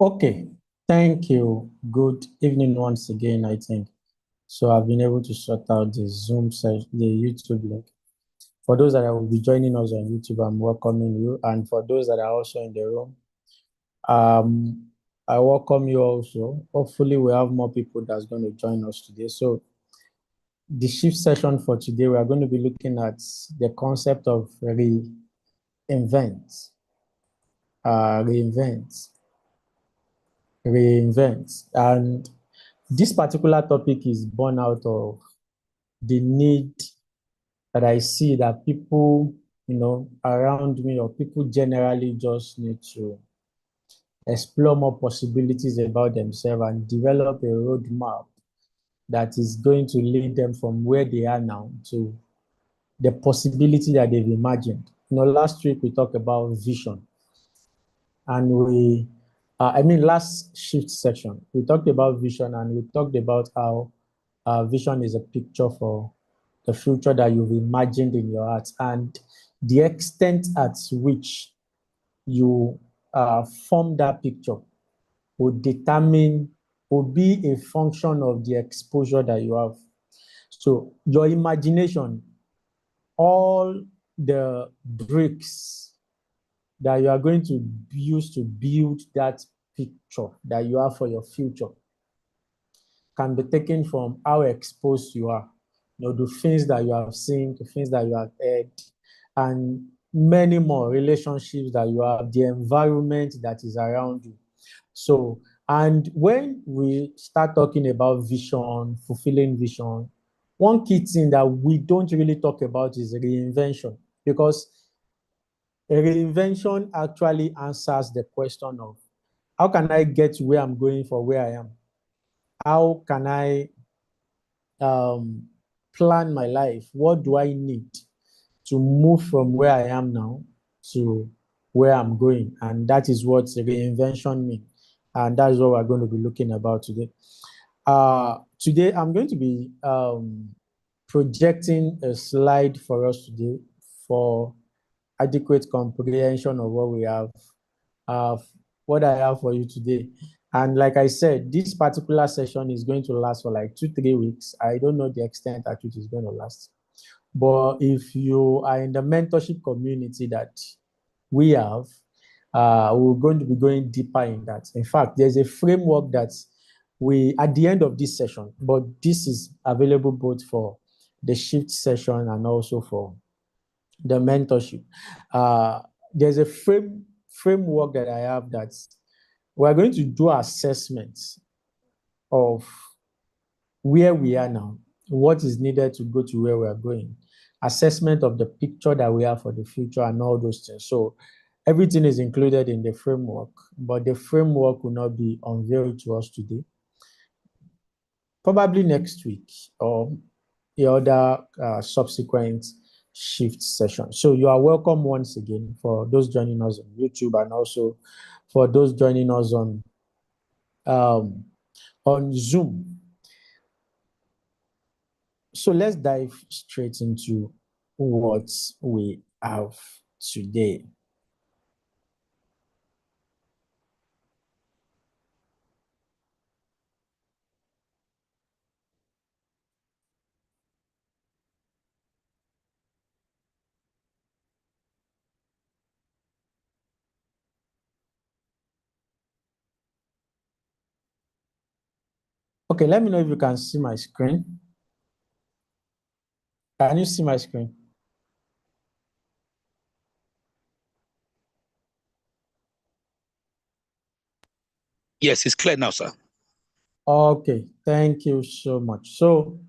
Okay, thank you. Good evening once again, I think. So I've been able to sort out the Zoom session, the YouTube link. For those that will be joining us on YouTube, I'm welcoming you. And for those that are also in the room, um, I welcome you also. Hopefully we have more people that's going to join us today. So the shift session for today, we are going to be looking at the concept of reinvent, reinvent, reinvent. And this particular topic is born out of the need that I see that people, around me or people generally just need to explore more possibilities about themselves and develop a roadmap that is going to lead them from where they are now to the possibility that they've imagined. Last week we talked about vision, and last shift section, we talked about vision and we talked about how vision is a picture for the future that you've imagined in your heart, and the extent at which you form that picture will be a function of the exposure that you have. So your imagination, all the bricks that you are going to use to build that picture that you have for your future, can be taken from how exposed you are, the things that you have seen, the things that you have heard, and many more relationships that you have, the environment that is around you. So, and when we start talking about vision, fulfilling vision, one key thing that we don't really talk about is reinvention, because a reinvention actually answers the question of how can I get to where I'm going for where I am? How can I plan my life? What do I need to move from where I am now to where I'm going? And that is what reinvention means. And that is what we're going to be looking about today. Today, I'm going to be projecting a slide for us today for adequate comprehension of what we have, what I have for you today. And like I said, this particular session is going to last for like 2-3 weeks. I don't know the extent at which it's going to last. But if you are in the mentorship community that we have, we're going to be going deeper in that. In fact, there's a framework that at the end of this session, but this is available both for the shift session and also for the mentorship. There's a framework that I have that we're going to do assessments of where we are now, what is needed to go to where we are going, assessment of the picture that we have for the future, and all those things. So everything is included in the framework, but the framework will not be unveiled to us today. Probably next week or the other subsequent shift session. So you are welcome once again for those joining us on YouTube, and also for those joining us on Zoom. So let's dive straight into what we have today. Okay, let me know if you can see my screen. Can you see my screen? Yes, it's clear now, sir. Okay, thank you so much. So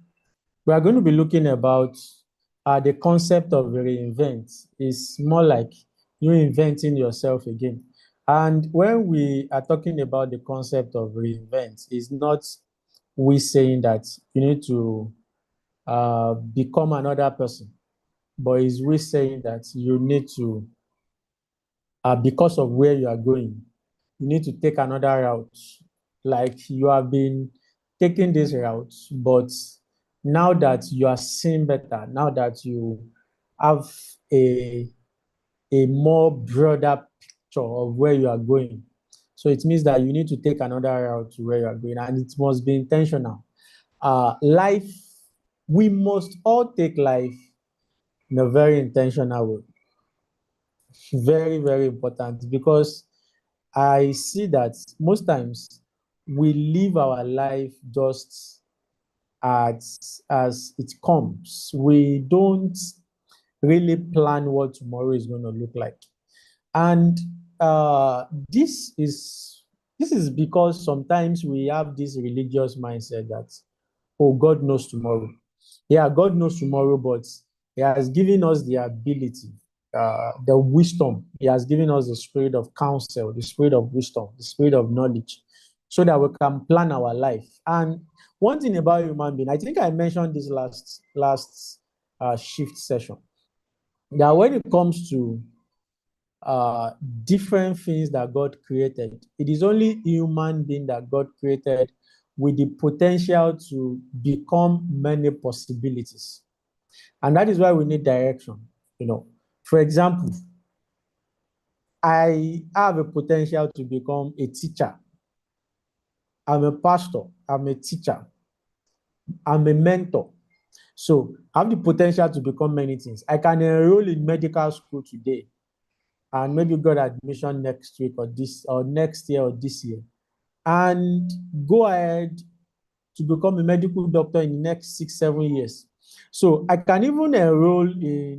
we are going to be looking about the concept of reinvent. Is more like you inventing yourself again. And when we are talking about the concept of reinvent, it's not we saying that you need to become another person, but it's we saying that you need to, because of where you are going, you need to take another route. Like you have been taking this route, but now that you are seeing better, now that you have a more broader picture of where you are going, So it means that you need to take another route to where you are going, and it must be intentional. Life, we must all take life in a very intentional way. Very, very important, because I see that most times we live our life just as it comes. We don't really plan what tomorrow is going to look like. And uh, this is this is because sometimes we have this religious mindset that, oh, God knows tomorrow. Yeah, God knows tomorrow, but He has given us the ability, the wisdom. He has given us the spirit of counsel, the spirit of wisdom, the spirit of knowledge, so that we can plan our life. And one thing about human being, I think I mentioned this last shift session, that when it comes to uh, different things that God created, it is only human being that God created with the potential to become many possibilities. And that is why we need direction. For example, I have a potential to become a teacher. I'm a pastor. I'm a teacher. I'm a mentor. So I have the potential to become many things. I can enroll in medical school today and maybe get admission next week or next year or this year, and go ahead to become a medical doctor in the next 6-7 years. So I can even enroll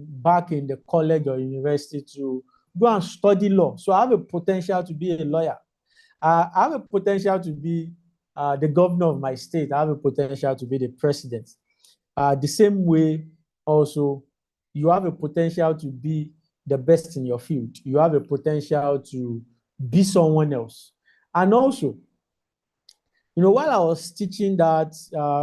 back in the college or university to go and study law. So I have a potential to be a lawyer. I have a potential to be the governor of my state. I have a potential to be the president. The same way, also, you have a potential to be the best in your field. You have a potential to be someone else. And also, while I was teaching that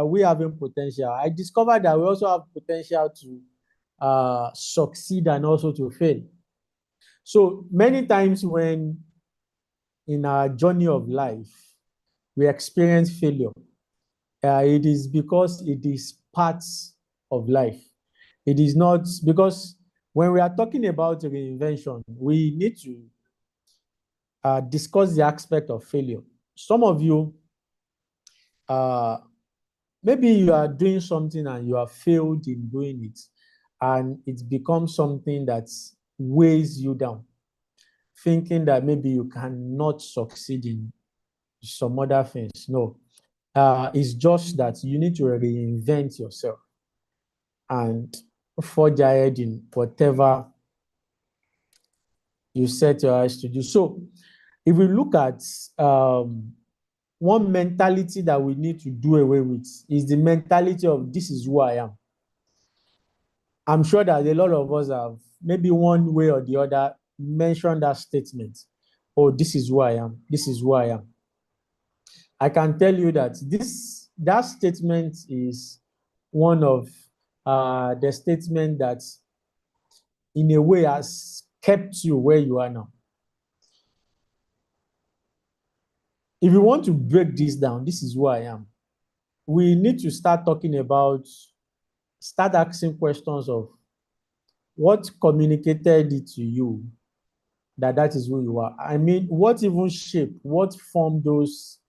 we have a potential, I discovered that we also have potential to succeed and also to fail. So many times when in our journey of life, we experience failure, it is because it is part of life. It is not because when we are talking about reinvention, we need to discuss the aspect of failure. Some of you, maybe you are doing something and you have failed in doing it, and it becomes something that weighs you down, thinking that maybe you cannot succeed in some other things. No, it's just that you need to reinvent yourself and forge ahead in whatever you set your eyes to do. So if we look at one mentality that we need to do away with, is the mentality of this is who I am. I'm sure that a lot of us have, maybe one way or the other, mentioned that statement. Oh, this is who I am. This is who I am. I can tell you that that statement is one of the statement that in a way has kept you where you are now. If you want to break this down, this is who I am. We need to start asking questions of what communicated it to you that is who you are. I mean, what even shaped, what formed those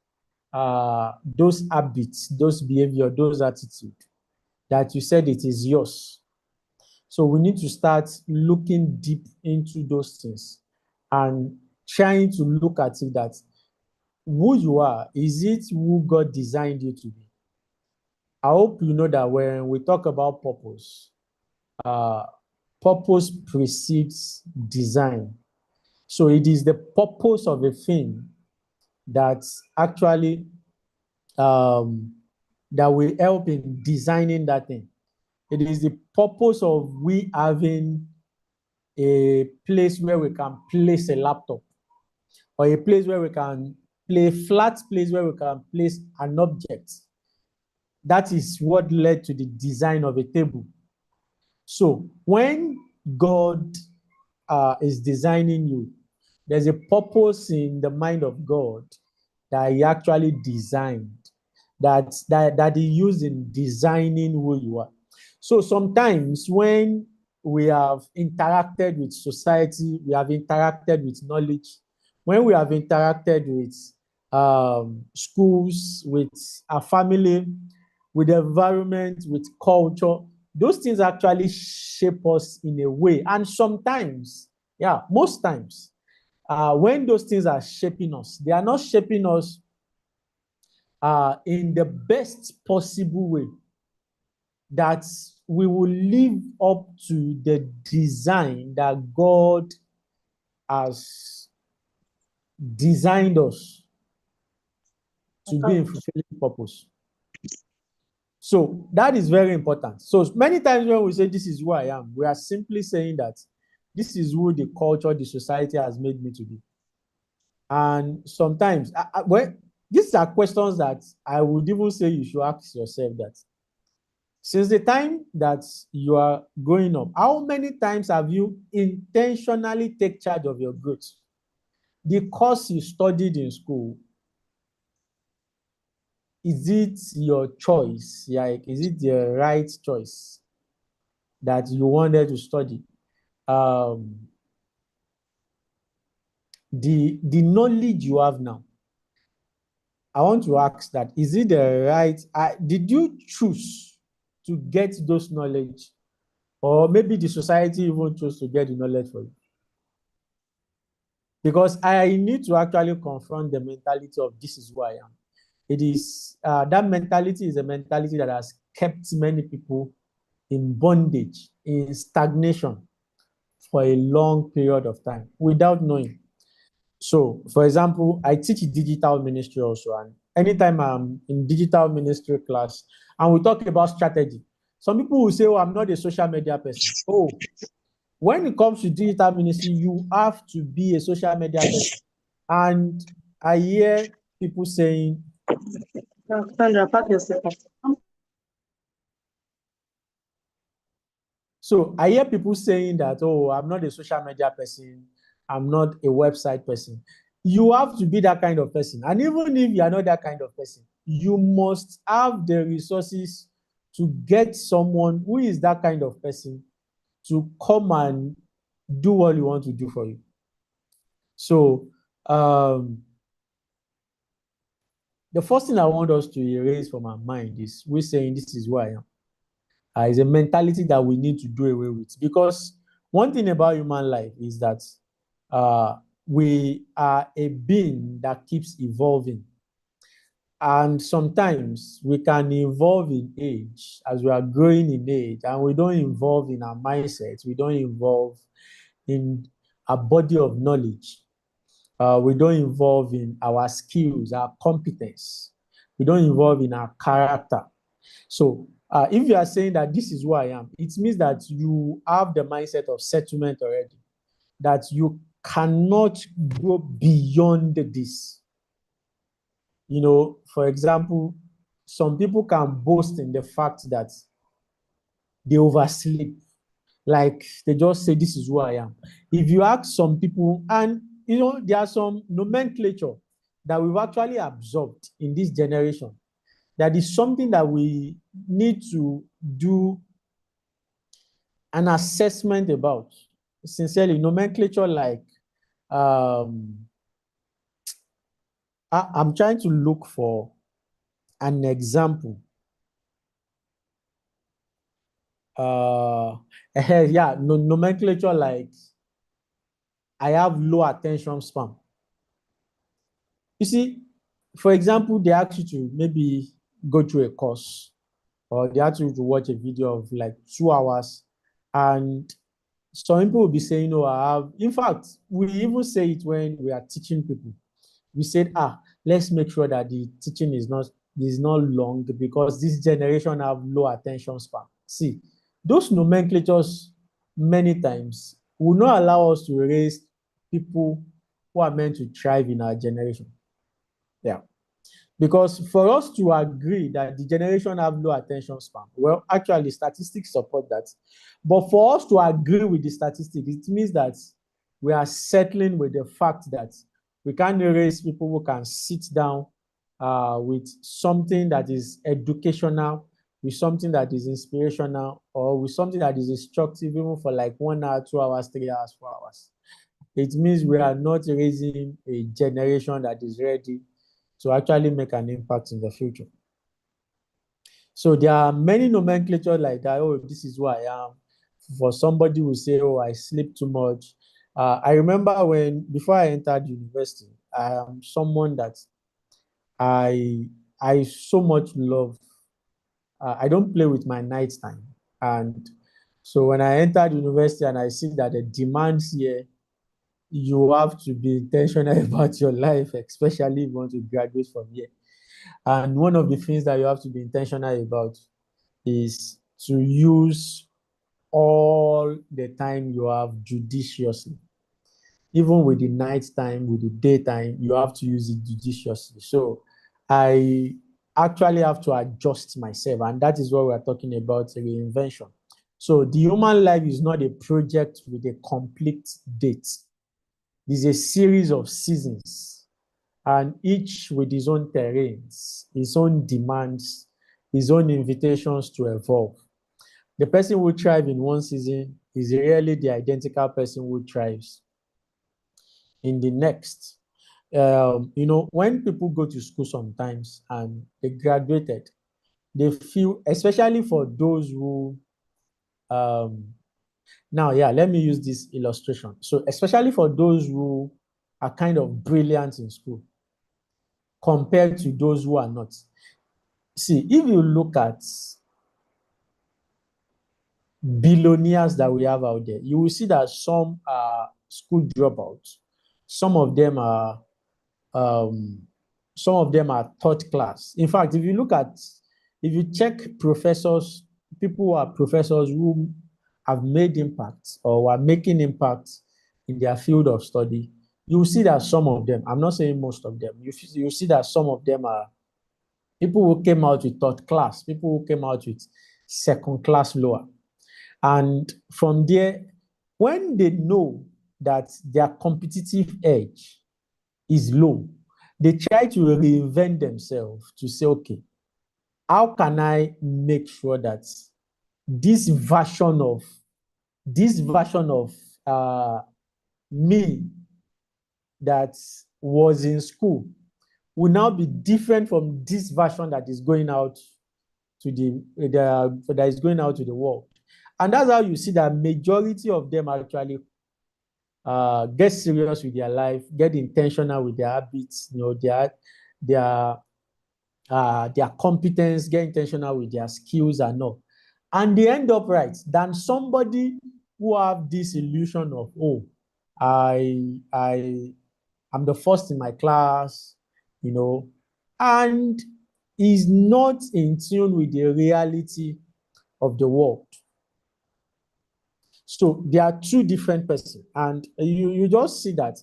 habits, those behavior, those attitudes that you said it is yours. So we need to start looking deep into those things and trying to look at it that who you are, is it who God designed you to be? I hope you know that when we talk about purpose, purpose precedes design. So it is the purpose of a thing that actually that will help in designing that thing. It is the purpose of we having a place where we can place a laptop, or a place where we can flat place where we can place an object. That is what led to the design of a table. So when God is designing you, there's a purpose in the mind of God that He actually designed, that He used in designing who you are. So sometimes when we have interacted with society, we have interacted with knowledge, when we have interacted with schools, with our family, with the environment, with culture, those things actually shape us in a way. And sometimes, yeah, most times, when those things are shaping us, they are not shaping us in the best possible way, that we will live up to the design that God has designed us to be in fulfilling purpose. So that is very important. So many times when we say this is who I am, we are simply saying that this is who the culture, the society has made me to be. And sometimes, well, these are questions that I would even say you should ask yourself, that since the time that you are growing up, how many times have you intentionally take charge of your growth? The course you studied in school, is it your choice? Like, is it the right choice that you wanted to study? The knowledge you have now, I want to ask that, is it the right, did you choose to get those knowledge, or maybe the society even chose to get the knowledge for you? Because I need to actually confront the mentality of this is who I am. It is, that mentality is a mentality that has kept many people in bondage, in stagnation for a long period of time without knowing. So, for example, I teach digital ministry also, and anytime I'm in digital ministry class and we talk about strategy, some people will say, oh, I'm not a social media person. Oh, when it comes to digital ministry, you have to be a social media person. And I hear people saying, Sandra, pack your second. so I hear people saying that, oh, I'm not a social media person, I'm not a website person. You have to be that kind of person. And even if you are not that kind of person, you must have the resources to get someone who is that kind of person to come and do what you want to do for you. So the first thing I want us to erase from our mind is we're saying this is who I am. It's a mentality that we need to do away with, because one thing about human life is that we are a being that keeps evolving. And sometimes we can evolve in age as we are growing in age, and we don't evolve in our mindset, we don't evolve in a body of knowledge. We don't involve in our skills, our competence. We don't involve in our character. So if you are saying that this is who I am, it means that you have the mindset of settlement already, that you cannot go beyond this. You know, for example, some people can boast in the fact that they oversleep. Like, they just say, this is who I am. If you ask some people, and you know, there are some nomenclature that we've actually absorbed in this generation, that is something that we need to do an assessment about. Sincerely, nomenclature like, I'm trying to look for an example. Yeah, nomenclature like, I have low attention span. You see, for example, they ask you to maybe go through a course, or they ask you to watch a video of like 2 hours, and some people will be saying, oh, I have, in fact, we even say it when we are teaching people. We said, let's make sure that the teaching is not long, because this generation have low attention span. See, those nomenclatures many times will not allow us to raise people who are meant to thrive in our generation. Yeah. Because for us to agree that the generation have low attention span, well, actually, statistics support that. But for us to agree with the statistics, it means that we are settling with the fact that we can't raise people who can sit down with something that is educational, with something that is inspirational, or with something that is instructive, even for like 1 hour, 2 hours, 3 hours, 4 hours. it means we are not raising a generation that is ready to actually make an impact in the future. So there are many nomenclature like that. Oh, this is who I am. For somebody who say, oh, I sleep too much. I remember before I entered university, I am someone that I so much love. I don't play with my night time. And so when I entered university and I see that the demands here, you have to be intentional about your life, especially if you want to graduate from here. And one of the things that you have to be intentional about is to use all the time you have judiciously. Even with the night time, with the daytime, you have to use it judiciously. So I actually have to adjust myself, and that is what we're talking about, reinvention. So the human life is not a project with a complete date. It's a series of seasons, and each with his own terrains, his own demands, his own invitations to evolve. The person who thrives in one season is rarely the identical person who thrives in the next. When people go to school sometimes and they graduated, they feel, especially for those who, let me use this illustration. So, especially for those who are kind of brilliant in school compared to those who are not. See, if you look at billionaires that we have out there, you will see that some are school dropouts. Some of them are third class. In fact, if you check professors, people who are professors who have made impact or are making impact in their field of study, you will see that some of them, I'm not saying most of them, you see that some of them are people who came out with third class, people who came out with second class lower. And from there, when they know that their competitive edge is low, they try to reinvent themselves to say, okay, how can I make sure that this version of me that was in school will now be different from this version that is going out to the world. And that's how you see that majority of them actually get serious with their life, get intentional with their habits, their competence, get intentional with their skills and all. And they end up right than somebody who have this illusion of, oh, I'm the first in my class, and is not in tune with the reality of the world. So they are two different persons. And you just see that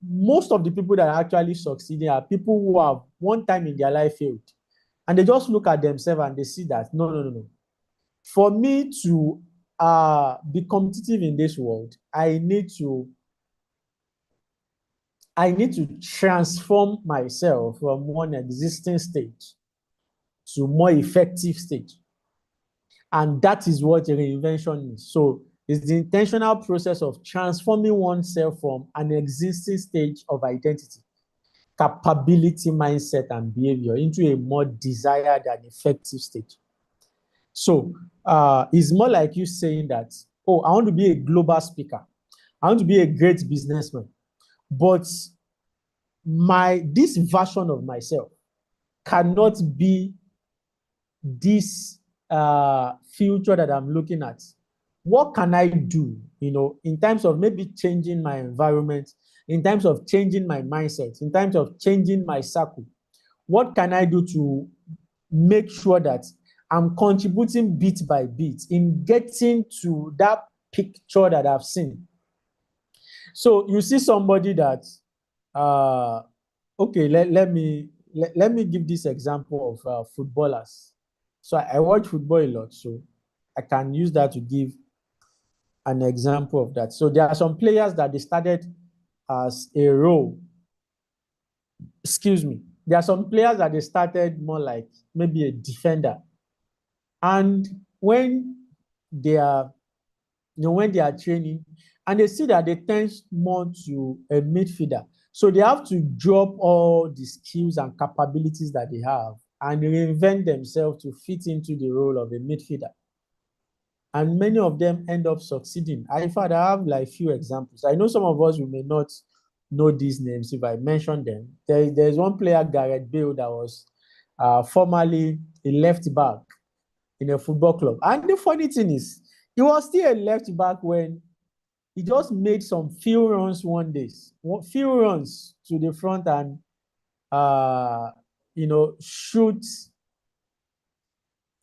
most of the people that are actually succeeding are people who have one time in their life failed. And they just look at themselves and they see that, no. For me to be competitive in this world, I need to transform myself from one existing stage to more effective stage. And that is what reinvention is. So it's the intentional process of transforming oneself from an existing stage of identity, capability, mindset, and behavior into a more desired and effective stage. So it's more like you saying that, oh, I want to be a global speaker. I want to be a great businessman. But this version of myself cannot be this future that I'm looking at. What can I do, in terms of maybe changing my environment, in terms of changing my mindset, in terms of changing my circle? What can I do to make sure that I'm contributing bit by bit in getting to that picture that I've seen? So you see somebody that, okay, let me give this example of footballers. So I watch football a lot, so I can use that to give an example of that. So there are some players that they started as a role. Excuse me. There are some players that they started more like maybe a defender. And when their when they are training, and they see that they tend more to a midfielder. So they have to drop all the skills and capabilities that they have and reinvent themselves to fit into the role of a midfielder. And many of them end up succeeding. In fact, I have like few examples. I know some of us, we may not know these names if I mention them. There's one player, Gareth Bale, that was formerly a left back in a football club. And the funny thing is, he was still a left back when he just made some few runs one day, few runs to the front and shoot.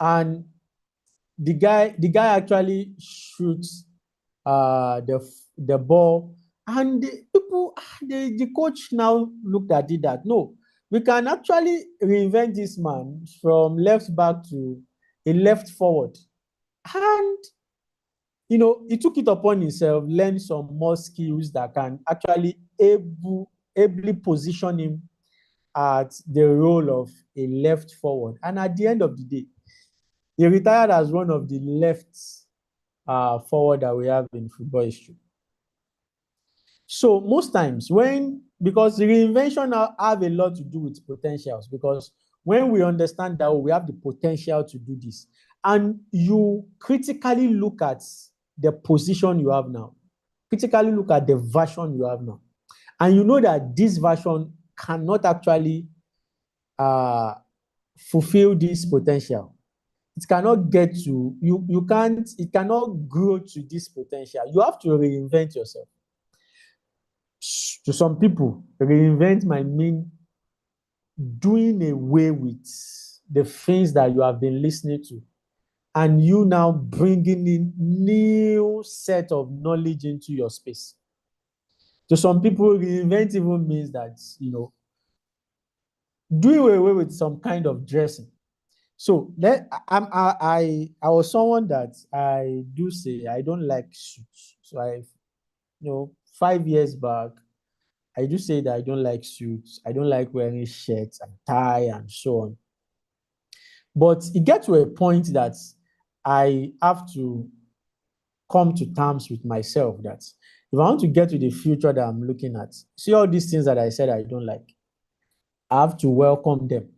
And the guy actually shoots the ball, and the coach now looked at it that no, we can actually reinvent this man from left back to a left forward. And he took it upon himself, learn some more skills that can actually ably position him at the role of a left forward. And at the end of the day, he retired as one of the left forward that we have in football history. So most times because reinvention have a lot to do with potentials, because when we understand that we have the potential to do this, and you critically look at the position you have now, critically look at the version you have now, and you know that this version cannot actually fulfill this potential. It cannot get to you can't, it cannot grow to this potential. You have to reinvent yourself. To some people, reinvent might mean doing away with the things that you have been listening to, and you now bringing in new set of knowledge into your space. To some people, reinvent even means that, doing away with some kind of dressing. So I was someone that I do say I don't like suits. So 5 years back, I do say that I don't like suits. I don't like wearing shirts and tie and so on. But it gets to a point that I have to come to terms with myself that if I want to get to the future that I'm looking at, see all these things that I said I don't like, I have to welcome them.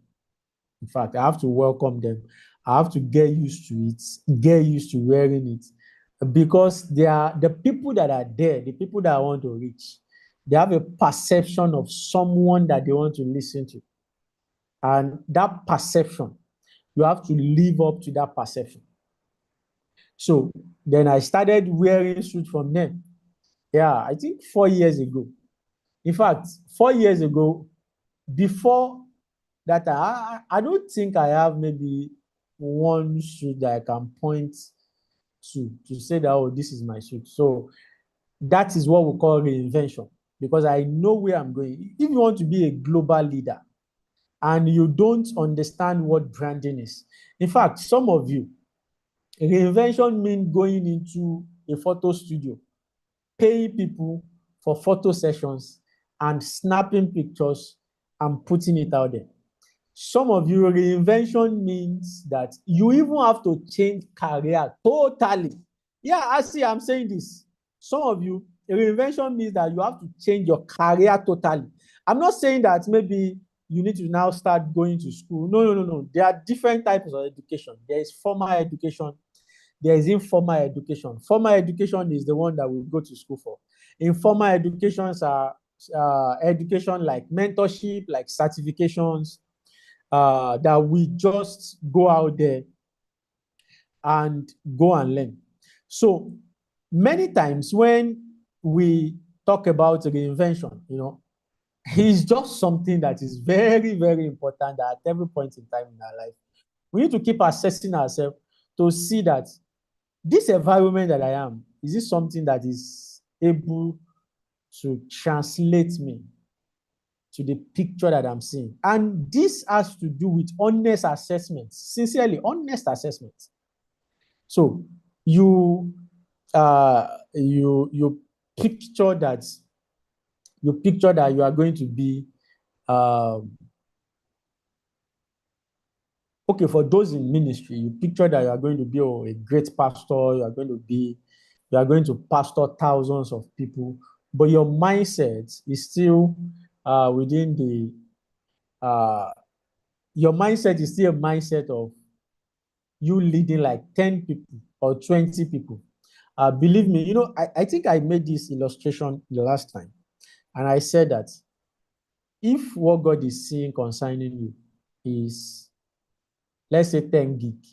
In fact, I have to welcome them. I have to get used to it, get used to wearing it, because they are the people that are there, the people that I want to reach. They have a perception of someone that they want to listen to. And that perception, you have to live up to that perception. So then I started wearing suits from them. Yeah, I think 4 years ago. In fact, 4 years ago, before that, I don't think I have maybe one suit that I can point to say that, oh, this is my suit. So that is what we call reinvention, because I know where I'm going. If you want to be a global leader and you don't understand what branding is, in fact, some of you, reinvention means going into a photo studio, paying people for photo sessions and snapping pictures and putting it out there. Some of you, reinvention means that you even have to change career totally. Yeah, I'm saying this. Some of you, reinvention means that you have to change your career totally. I'm not saying that maybe you need to now start going to school. No. There are different types of education. There is formal education. There is informal education. Formal education is the one that we go to school for. Informal educations are education like mentorship, like certifications, that we just go out there and go and learn. So many times when we talk about reinvention, it's just something that is very, very important at every point in time in our life. We need to keep assessing ourselves to see that this environment that I am, is this something that is able to translate me to the picture that I'm seeing? And this has to do with honest assessment, sincerely honest assessment. So you picture that you are going to be okay, for those in ministry, you picture that you are going to be a great pastor, you are going to be You are going to pastor thousands of people, but your mindset is still within the, your mindset is still a mindset of you leading like 10 people or 20 people. Believe me, you know, I think I made this illustration the last time, and I said that if what God is seeing concerning you is, let's say, 10 gig,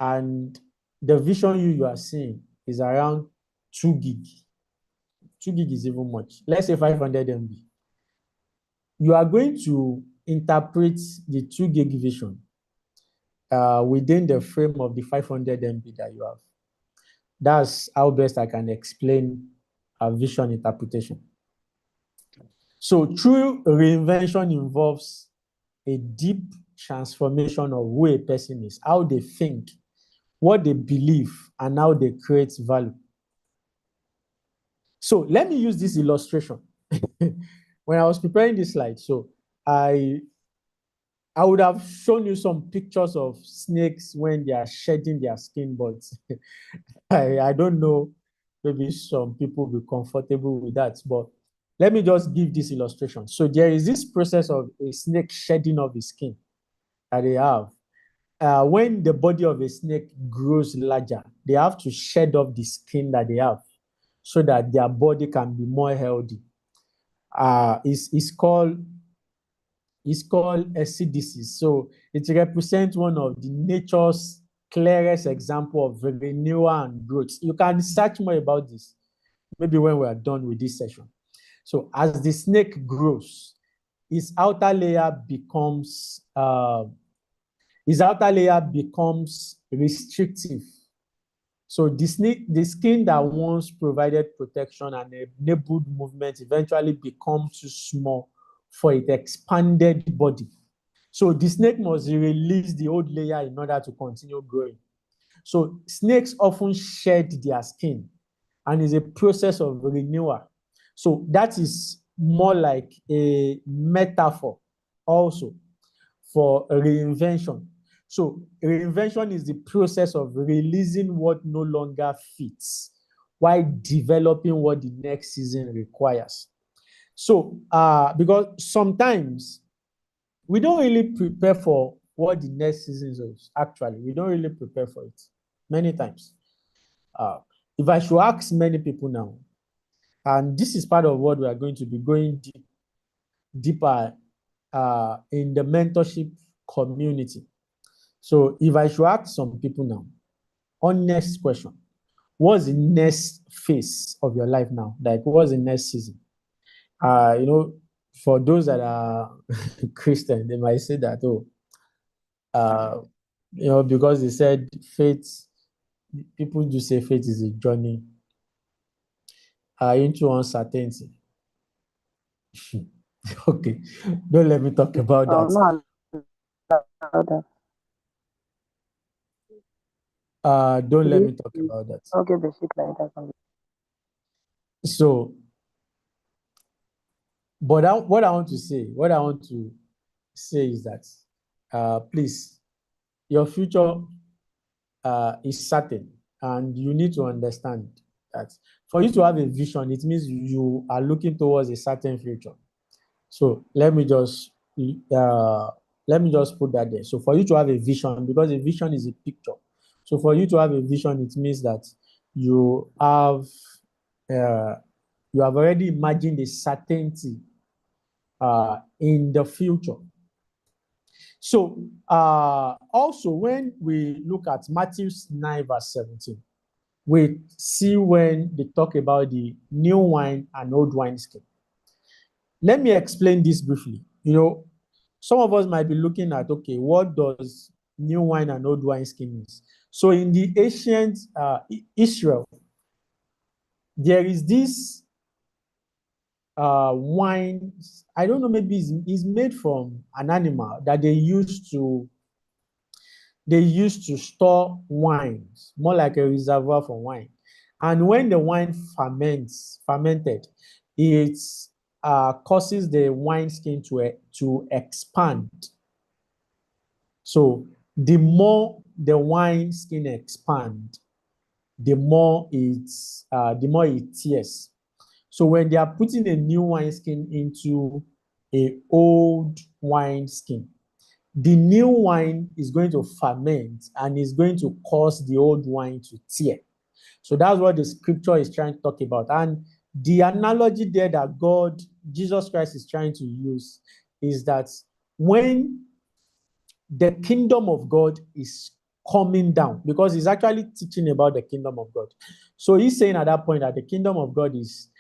and the vision you are seeing is around 2 gig, 2 gig is even much. Let's say 500 MB. You are going to interpret the 2 gig vision within the frame of the 500 MB that you have. That's how best I can explain a vision interpretation. So true reinvention involves a deep transformation of who a person is, how they think, what they believe, and how they create value. So let me use this illustration. When I was preparing this slide, so I would have shown you some pictures of snakes when they are shedding their skin, but I don't know, maybe some people will be comfortable with that, but let me just give this illustration. So there is this process of a snake shedding of his skin that they have. When the body of a snake grows larger, they have to shed off the skin that they have so that their body can be more healthy. It's called SCDC. So it represents one of the nature's clearest example of renewal and growth. You can search more about this, maybe when we are done with this session. So as the snake grows, its outer layer becomes restrictive. So the skin that once provided protection and enabled movement eventually becomes too small for its expanded body. So the snake must release the old layer in order to continue growing. So snakes often shed their skin, and it's a process of renewal. So that is more like a metaphor also for reinvention. So reinvention is the process of releasing what no longer fits while developing what the next season requires. So because sometimes we don't really prepare for what the next season is. Actually, we don't really prepare for it many times. If I should ask many people now, and this is part of what we are going to be going deeper in the mentorship community. So if I should ask some people now, honest question, what's the next phase of your life now? Like, what's the next season? You know, for those that are Christian, they might say that, you know, because they said faith, people do say faith is a journey into uncertainty. Okay, don't let me talk about that. No, Don't let me talk about that. okay, the shit like that. So, but what I want to say is that, please, your future is certain, and you need to understand that for you to have a vision, it means you are looking towards a certain future. So let me just put that there. So for you to have a vision, because a vision is a picture. So for you to have a vision, it means that you have already imagined a certainty in the future. So also when we look at Matthew 9 verse 17, we see when they talk about the new wine and old wineskin. Let me explain this briefly. You know, some of us might be looking at, okay, what does new wine and old wineskin mean? So in the ancient Israel, there is this wine, I don't know, maybe it's made from an animal that they used to store wines, more like a reservoir for wine. And when the wine fermented, it causes the wineskin to expand. So the more the wineskin expand, the more it tears. So when they are putting a new wineskin into a old wineskin, the new wine is going to ferment and is going to cause the old wine to tear. So that's what the scripture is trying to talk about. And the analogy there that Jesus Christ is trying to use is that when the kingdom of God is coming down, because he's actually teaching about the kingdom of God. So he's saying at that point that the kingdom of God is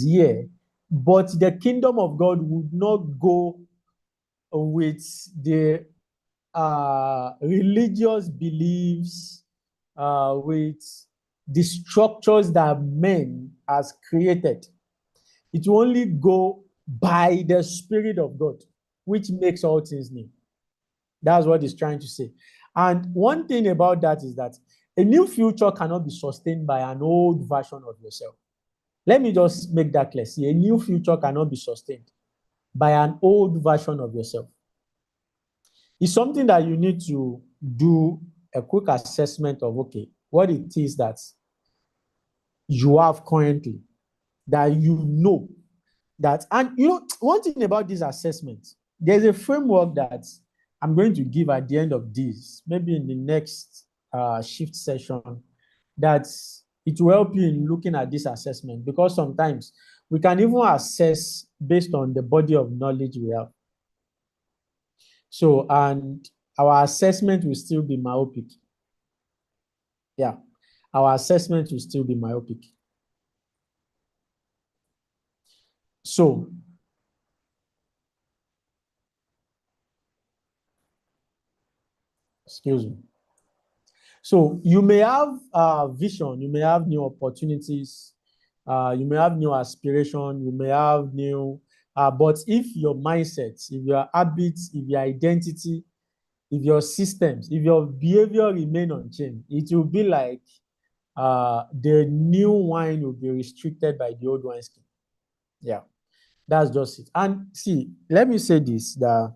here, but the kingdom of God would not go with the religious beliefs, with the structures that man has created. It will only go by the Spirit of God, which makes all things new. That's what he's trying to say. And one thing about that is that a new future cannot be sustained by an old version of yourself. Let me just make that clear. See, a new future cannot be sustained by an old version of yourself. It's something that you need to do a quick assessment of, okay, what it is that you have currently, that you know that. And one thing about this assessment, there's a framework that I'm going to give at the end of this, maybe in the next shift session, that it will help you in looking at this assessment, because sometimes we can even assess based on the body of knowledge we have. So, and our assessment will still be myopic. Yeah, our assessment will still be myopic. So, excuse me. So you may have vision, you may have new opportunities, you may have new aspiration, you may have new, but if your mindset, if your habits, if your identity, if your systems, if your behavior remain unchanged, it will be like the new wine will be restricted by the old wineskin. Yeah, that's just it. And see, let me say this, that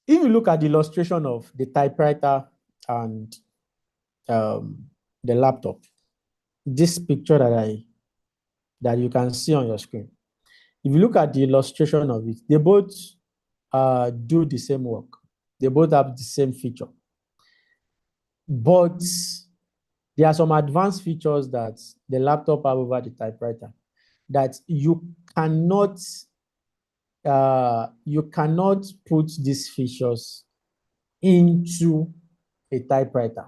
if you look at the illustration of the typewriter and the laptop, this picture that you can see on your screen, if you look at the illustration of it, they both do the same work. They both have the same feature. But there are some advanced features that the laptop have over the typewriter that you cannot put these features into a typewriter.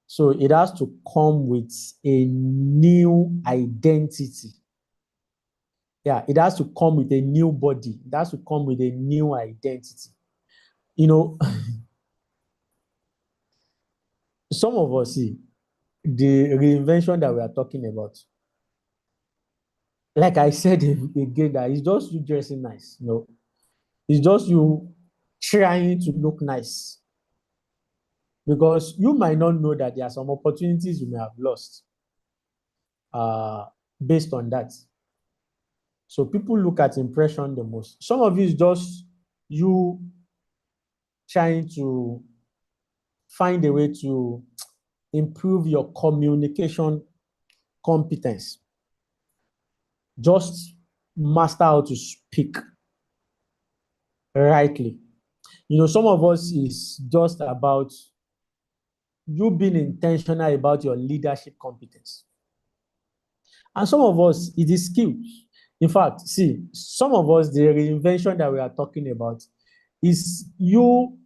So it has to come with a new identity. Yeah, it has to come with a new body. It has to come with a new identity. Some of us see the reinvention that we are talking about. Like I said again, that it's just you dressing nice. It's just you trying to look nice. Because you might not know that there are some opportunities you may have lost based on that. So people look at impression the most. Some of it is just you trying to find a way to improve your communication competence. Just master how to speak rightly. Some of us is just about you being intentional about your leadership competence. And some of us, it is skills. In fact, see, some of us, the reinvention that we are talking about is you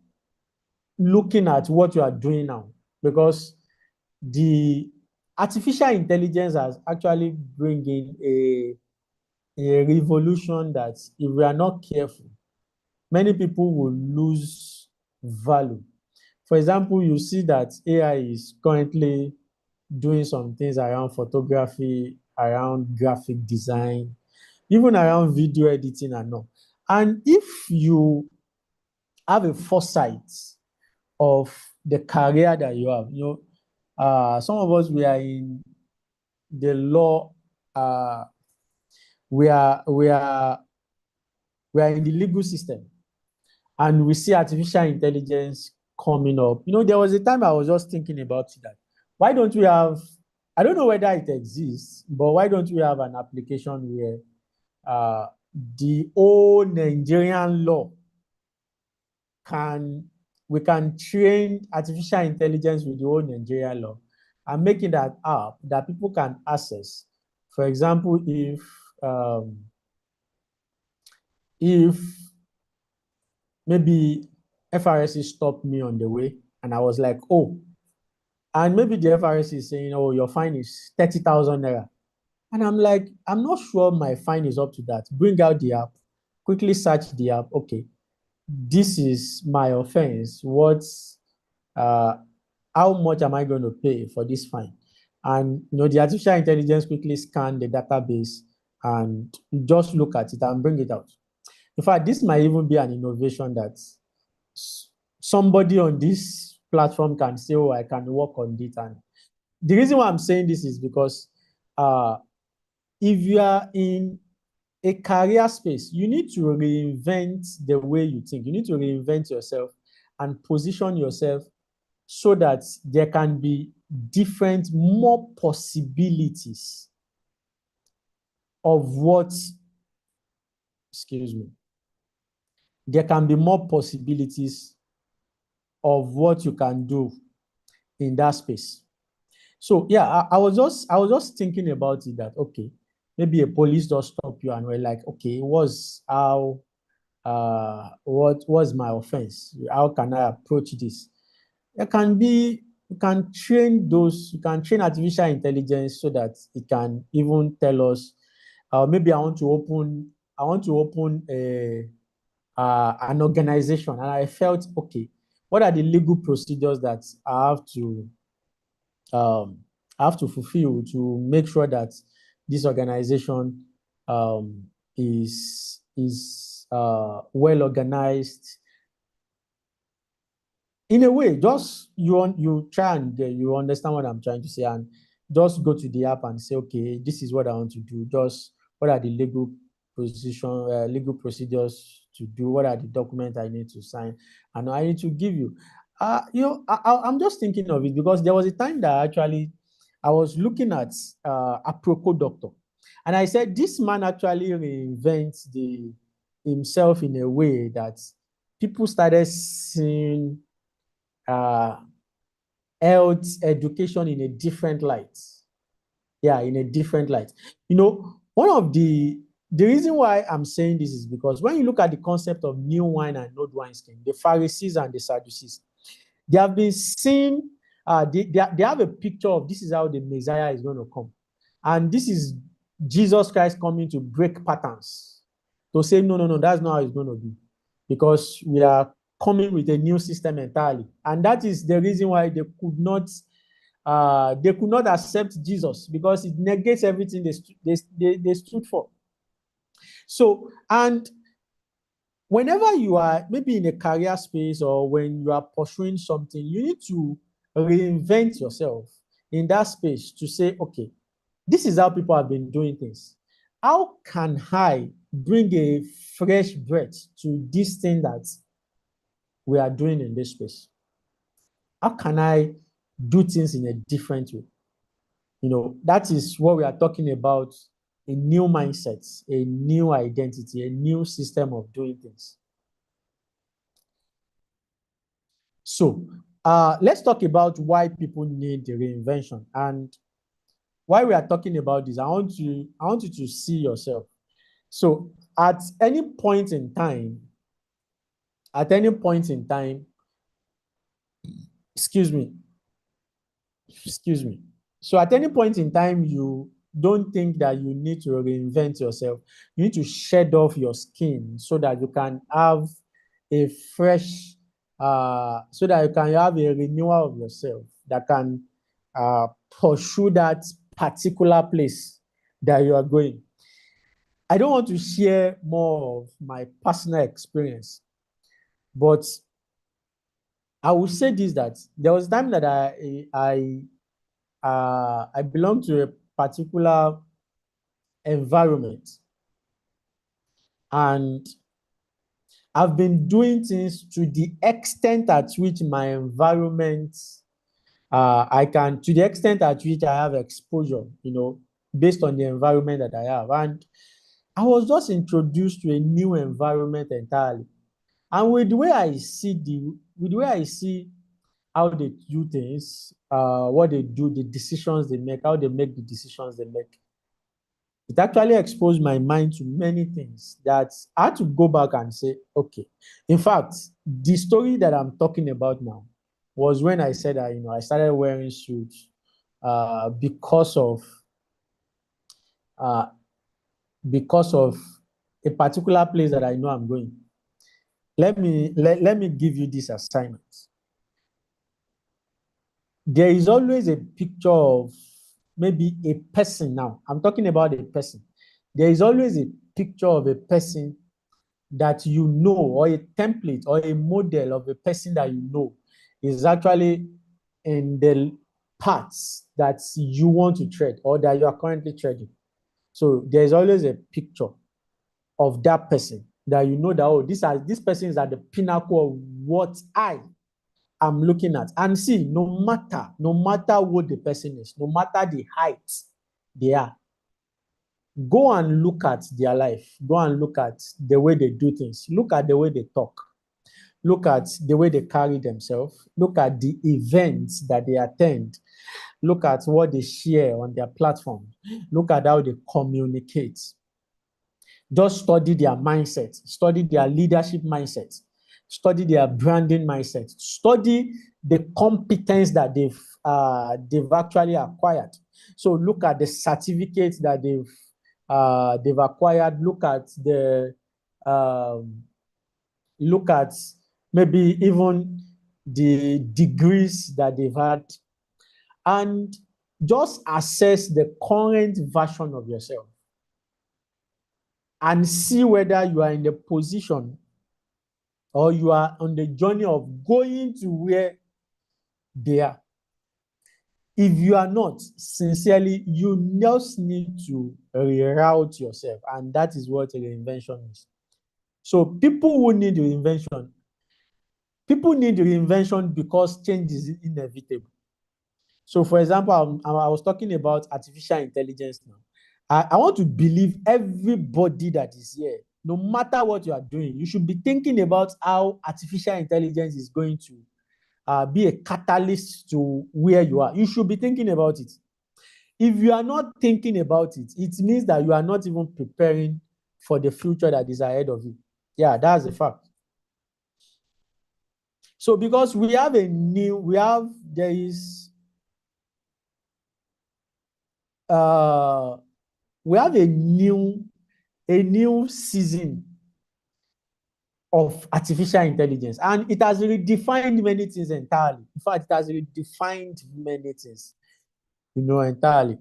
looking at what you are doing now, because the artificial intelligence has actually bringing a revolution that if we are not careful, many people will lose value. For example, you see that AI is currently doing some things around photography, around graphic design, even around video editing and all. And if you have a foresight of the career that you have, some of us, we are in the law, we are in the legal system. and we see artificial intelligence coming up. There was a time I was just thinking about that. Why don't we have, I don't know whether it exists, but why don't we have an application where the old Nigerian law we can train artificial intelligence with the old Nigerian law and making that app that people can access. For example, if maybe FRSC stopped me on the way and I was like, oh, and maybe the FRSC is saying, oh, your fine is 30,000 naira. And I'm like, I'm not sure my fine is up to that. Bring out the app, quickly search the app. Okay, this is my offense. How much am I going to pay for this fine? And the artificial intelligence quickly scan the database and just look at it and bring it out. In fact, this might even be an innovation that somebody on this platform can say, oh, I can work on it. And the reason why I'm saying this is because if you are in a career space, you need to reinvent the way you think. You need to reinvent yourself and position yourself so that there can be more possibilities of what, there can be more possibilities of what you can do in that space. So yeah, I was just thinking about it that, okay, maybe a police just stop you and we're like, okay, what was my offense? How can I approach this? You can train artificial intelligence so that it can even tell us, maybe I want to open an organization, and I felt, okay, what are the legal procedures that I have to fulfill to make sure that this organization is well organized. In a way, just you try and you understand what I'm trying to say, and just go to the app and say, okay, this is what I want to do. Just what are the legal procedures to do? What are the documents I need to sign? And I need to give you. I'm just thinking of it because there was a time that actually I was looking at a Proco doctor, and I said this man actually reinvents himself in a way that people started seeing health education in a different light. Yeah, in a different light. One of the reason why I'm saying this is because when you look at the concept of new wine and old wine skin, the Pharisees and the Sadducees, they have been seen, they have a picture of this is how the Messiah is going to come. And this is Jesus Christ coming to break patterns, to say, no, that's not how it's going to be. Because we are coming with a new system entirely. And that is the reason why they could not accept Jesus, because it negates everything they stood for. So, and whenever you are maybe in a career space or when you are pursuing something, you need to reinvent yourself in that space to say, okay, this is how people have been doing things. How can I bring a fresh breath to this thing that we are doing in this space? How can I do things in a different way? That is what we are talking about, a new mindset, a new identity, a new system of doing things. So let's talk about why people need the reinvention. And why we are talking about this, I want you to see yourself. So at any point in time, excuse me. So at any point in time, you don't think that you need to reinvent yourself. You need to shed off your skin so that you can have a fresh, so that you can have a renewal of yourself that can pursue that particular place that you are going. I don't want to share more of my personal experience, but I will say this, that there was a time that I belong to a particular environment, and I've been doing things to the extent at which my environment, to the extent at which I have exposure, based on the environment that I have. And I was just introduced to a new environment entirely. And with the way I see how they do things, what they do, the decisions they make, how they make the decisions they make, it actually exposed my mind to many things that I had to go back and say, okay. In fact, the story that I'm talking about now was when I said that, I started wearing suits because of uh, a particular place that I know I'm going. Let me give you this assignment. There is always a picture of maybe a person now. I'm talking about a person. There is always a picture of a person that you know, or a template or a model of a person that you know is actually in the paths that you want to tread or that you are currently treading. So there's always a picture of that person that you know that, oh, this person is at the pinnacle of what I am looking at. And see, no matter what the person is, no matter the height they are, go and look at their life. Go and look at the way they do things. Look at the way they talk. Look at the way they carry themselves. Look at the events that they attend. Look at what they share on their platform. Look at how they communicate. Just study their mindset. Study their leadership mindset. Study their branding mindset. Study the competence that they've actually acquired. So look at the certificates that they've acquired. Look at maybe even the degrees that they've had, and just assess the current version of yourself and see whether you are in the position or you are on the journey of going to where they are. If you are not, sincerely, you just need to reroute yourself, and that is what reinvention is. So people need reinvention because change is inevitable. So, for example, I was talking about artificial intelligence now. I want to believe everybody that is here, no matter what you are doing, you should be thinking about how artificial intelligence is going to be a catalyst to where you are. You should be thinking about it. If you are not thinking about it, it means that you are not even preparing for the future that is ahead of you. Yeah, that's a fact. So because we have a new season of artificial intelligence, and it has redefined many things entirely. In fact, it has redefined many things, entirely.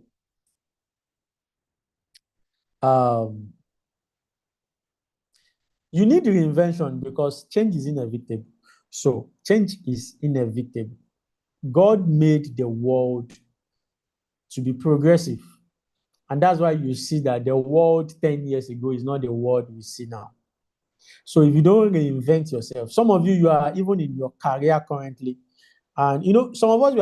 You need reinvention because change is inevitable. So change is inevitable. God made the world to be progressive. And that's why you see that the world 10 years ago is not the world we see now. So if you don't reinvent yourself, some of you are even in your career currently. And, some of us,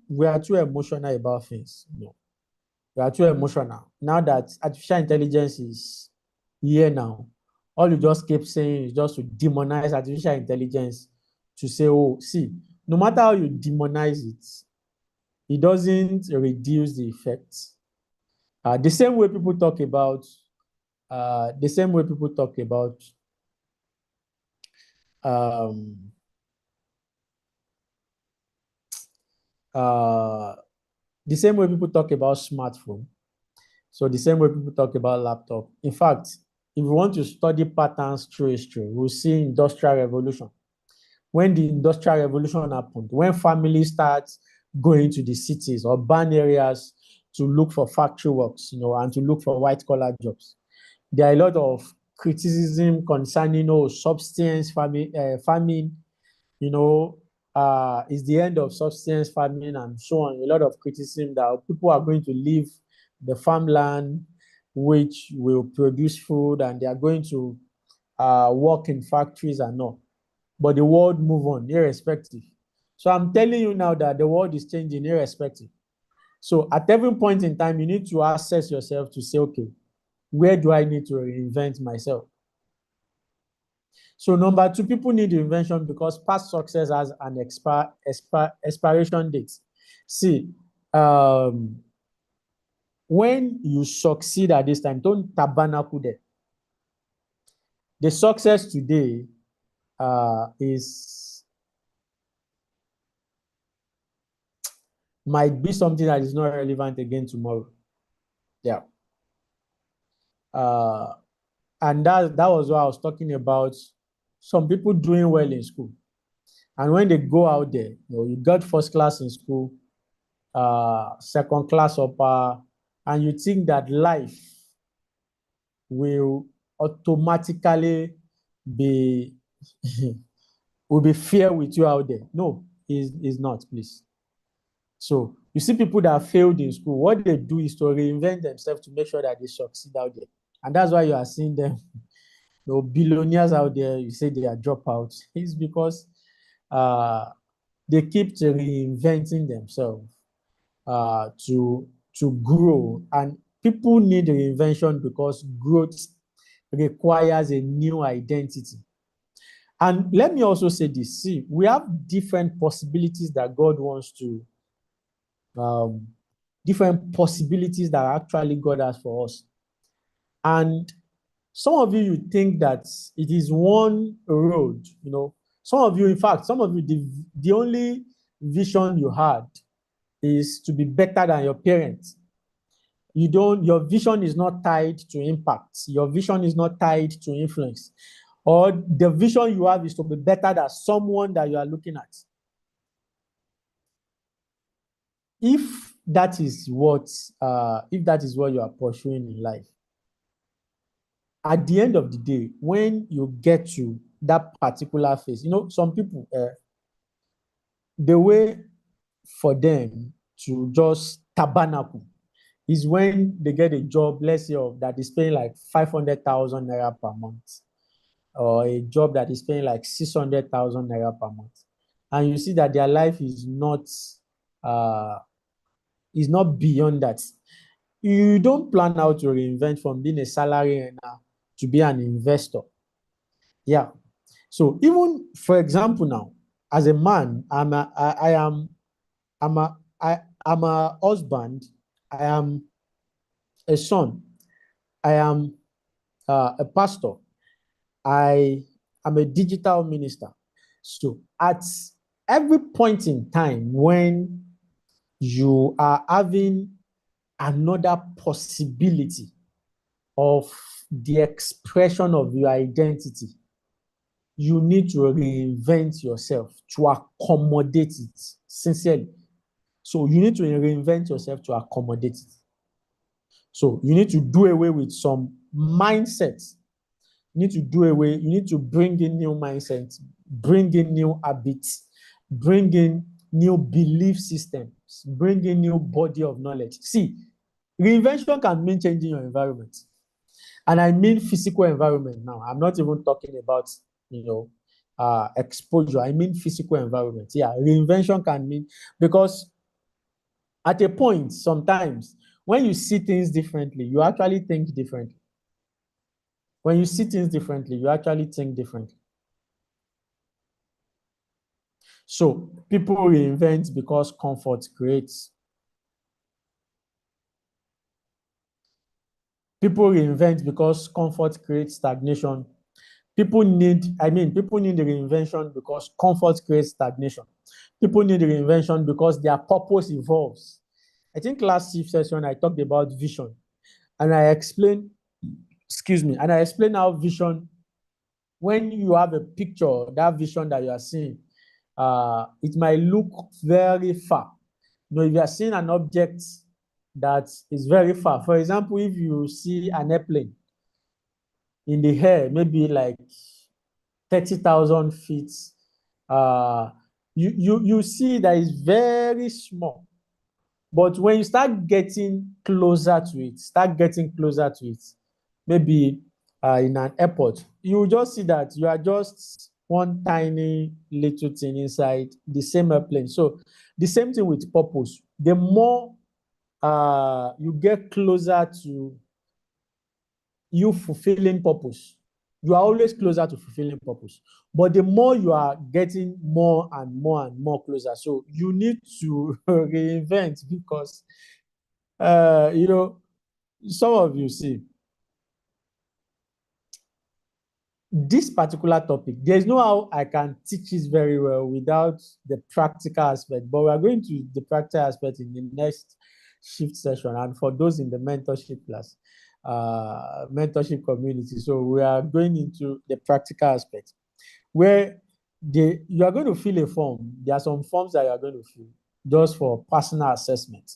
we are too emotional about things. We are too emotional. Now that artificial intelligence is here now, all you just keep saying is just to demonize artificial intelligence, to say, oh, see, no matter how you demonize it, it doesn't reduce the effects. The same way people talk about the same way people talk about smartphone. So the same way people talk about laptop. In fact, if you want to study patterns through history, we'll see industrial revolution. When the industrial revolution happened, when families start going to the cities or urban areas to look for factory works, and to look for white-collar jobs, there are a lot of criticism concerning subsistence famine, is the end of subsistence farming and so on. A lot of criticism that people are going to leave the farmland, which will produce food, and they are going to work in factories and all. But the world move on irrespective. So I'm telling you now that the world is changing irrespective. So at every point in time, you need to assess yourself to say, okay, where do I need to reinvent myself? So number two, people need reinvention because past success has an expiration date. See, when you succeed at this time, don't tabernacle there. The success today might be something that is not relevant again tomorrow. Yeah. And that was what I was talking about. Some people doing well in school. And when they go out there, you got first class in school, second class upper, and you think that life will automatically be will be fair with you out there. No, it's not, please. So you see people that failed in school, what they do is to reinvent themselves to make sure that they succeed out there. And that's why you are seeing them, billionaires out there, you say they are dropouts. It's because they keep reinventing themselves to grow. And people need reinvention because growth requires a new identity. And let me also say this. See, we have different possibilities that God wants to, different possibilities that actually God has for us. And some of you think that it is one road, Some of you, in fact, the only vision you had is to be better than your parents. Your vision is not tied to impact. Your vision is not tied to influence. Or the vision you have is to be better than someone that you are looking at. If that is what you are pursuing in life, at the end of the day, when you get to that particular phase, some people, the way for them to just tabernacle is when they get a job, let's say, that is paying like 500,000 naira per month, or a job that is paying like 600,000 naira per month, and you see that their life is not beyond that. You don't plan how to reinvent from being a salary earner to be an investor. Yeah. So even, for example, now, as a man, I'm a husband, I am a son, I am a pastor, I am a digital minister. So at every point in time when you are having another possibility of the expression of your identity, you need to reinvent yourself to accommodate it, sincerely. So you need to reinvent yourself to accommodate it. So you need to do away with some mindsets. You need to bring in new mindsets, bring in new habits, bring in new belief systems, bring in new body of knowledge. See, reinvention can mean changing your environment. And I mean physical environment now. I'm not even talking about, exposure. I mean physical environment. Yeah, reinvention can mean, because at a point, sometimes, when you see things differently, you actually think differently. When you see things differently, you actually think differently. So people reinvent because comfort creates. People reinvent because comfort creates stagnation. People need the reinvention because comfort creates stagnation. People need the reinvention because their purpose evolves. I think last session I talked about vision, and I explained how vision, when you have a picture, that vision that you are seeing, it might look very far. If you are seeing an object that is very far, for example, if you see an airplane in the air, maybe like 30,000 feet, you see that it's very small. But when you start getting closer to it, maybe in an airport, you will just see that you are just one tiny little thing inside the same airplane. So the same thing with purpose. The more you get closer to you fulfilling purpose, you are always closer to fulfilling purpose. But the more you are getting more and more and more closer, so you need to reinvent because, you know, some of you see, this particular topic, there's no how I can teach it very well without the practical aspect, but we are going to the practical aspect in the next shift session. And for those in the mentorship class, mentorship community, so we are going into the practical aspect where you are going to fill a form. There are some forms that you are going to fill just for personal assessment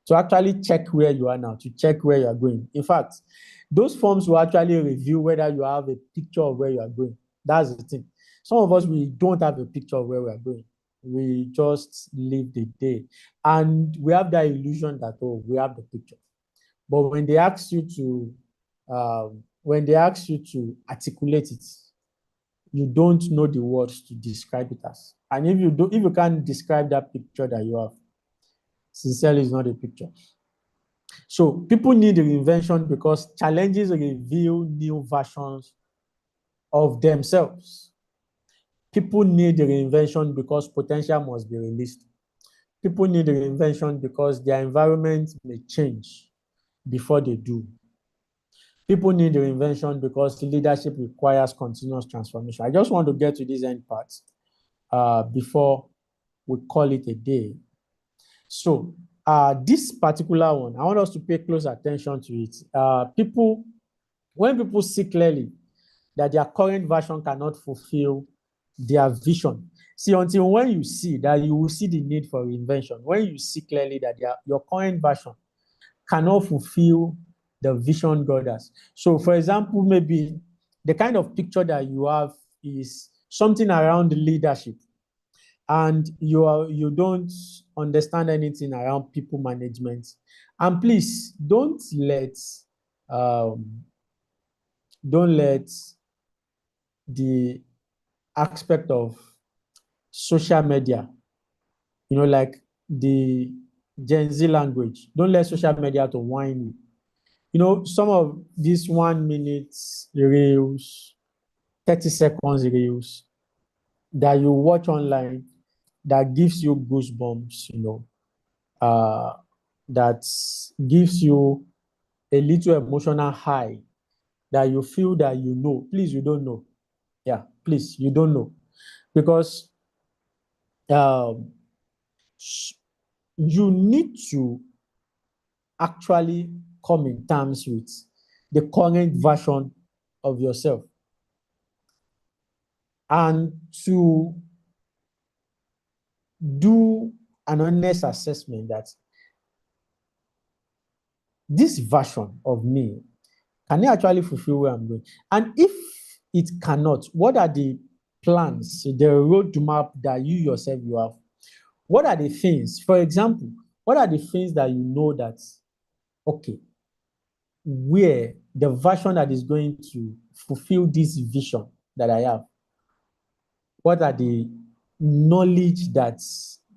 to actually check where you are now, to check where you are going. In fact, those forms will actually review whether you have a picture of where you are going. That's the thing. Some of us, we don't have a picture of where we are going. We just live the day. And we have that illusion that, oh, we have the picture. But when they ask you to articulate it, you don't know the words to describe it as. And if you can't describe that picture that you have, sincerely, it's not a picture. So people need reinvention because challenges reveal new versions of themselves. People need reinvention because potential must be released. People need reinvention because their environment may change before they do. People need reinvention because leadership requires continuous transformation. I just want to get to this end part before we call it a day. So this particular one, I want us to pay close attention to it. When people see clearly that their current version cannot fulfill their vision, see, until when you see that, you will see the need for reinvention. When you see clearly that your current version cannot fulfill the vision God has. So, for example, maybe the kind of picture that you have is something around leadership, and you don't understand anything around people management. And please don't let the aspect of social media, like the Gen Z language, don't let social media to whine you. Some of these 1 minute reels, 30 seconds reels that you watch online that gives you goosebumps, that gives you a little emotional high that you feel that please, you don't know. Yeah, please, you don't know. Because you need to actually come in terms with the current version of yourself. And to do an honest assessment that this version of me, can it actually fulfill where I'm going? And if it cannot, what are the plans, the roadmap that you yourself you have? What are the things, for example, what are the things that you know that, okay, where the version that is going to fulfill this vision that I have, what are the knowledge that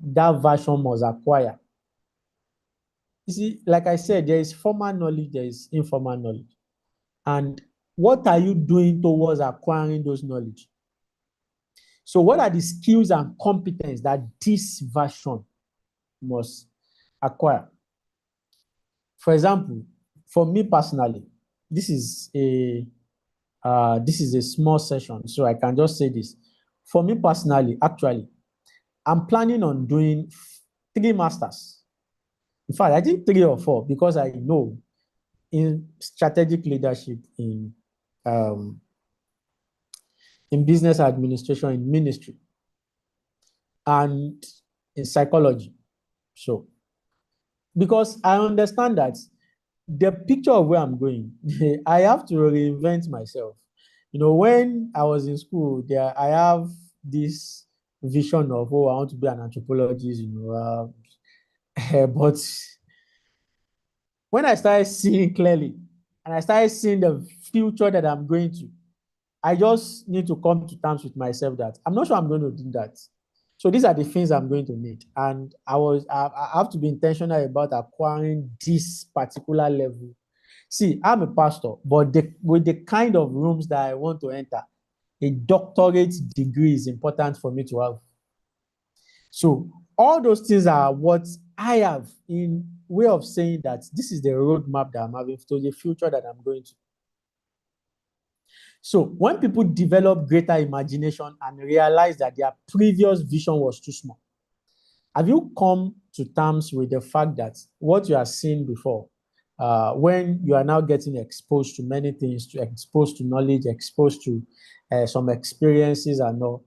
version must acquire? You see, like I said, there is formal knowledge, there is informal knowledge. And what are you doing towards acquiring those knowledge? So what are the skills and competence that this version must acquire? For example, for me personally, this is a small session, so I can just say this. For me personally, actually, I'm planning on doing 3 masters. In fact, I think 3 or 4, because I know in strategic leadership, in business administration, in ministry, and in psychology. So, because I understand that the picture of where I'm going, I have to reinvent myself. When I was in school, I have this vision of, I want to be an anthropologist, but when I started seeing clearly and I started seeing the future that I'm going to, I just need to come to terms with myself that I'm not sure I'm going to do that. So these are the things I'm going to need. And I have to be intentional about acquiring this particular level. See, I'm a pastor, but with the kind of rooms that I want to enter, a doctorate degree is important for me to have. So all those things are what I have in way of saying that this is the roadmap that I'm having to the future that I'm going to. So when people develop greater imagination and realize that their previous vision was too small, have you come to terms with the fact that what you are seeing before, when you are now getting exposed to many things, exposed to knowledge, exposed to some experiences and all,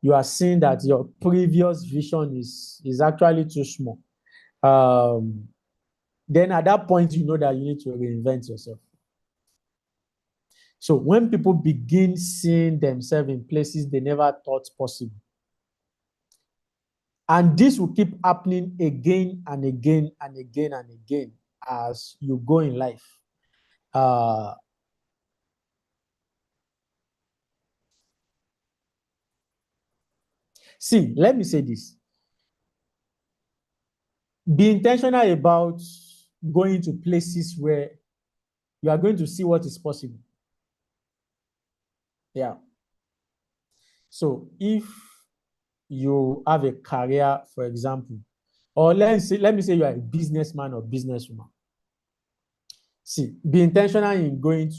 you are seeing that your previous vision is actually too small. Then at that point, you know that you need to reinvent yourself. So when people begin seeing themselves in places they never thought possible, and this will keep happening again and again and again and again as you go in life. See, let me say this. Be intentional about going to places where you are going to see what is possible. Yeah. So if you have a career, for example, or let me say you are a businessman or businesswoman. See, be intentional in going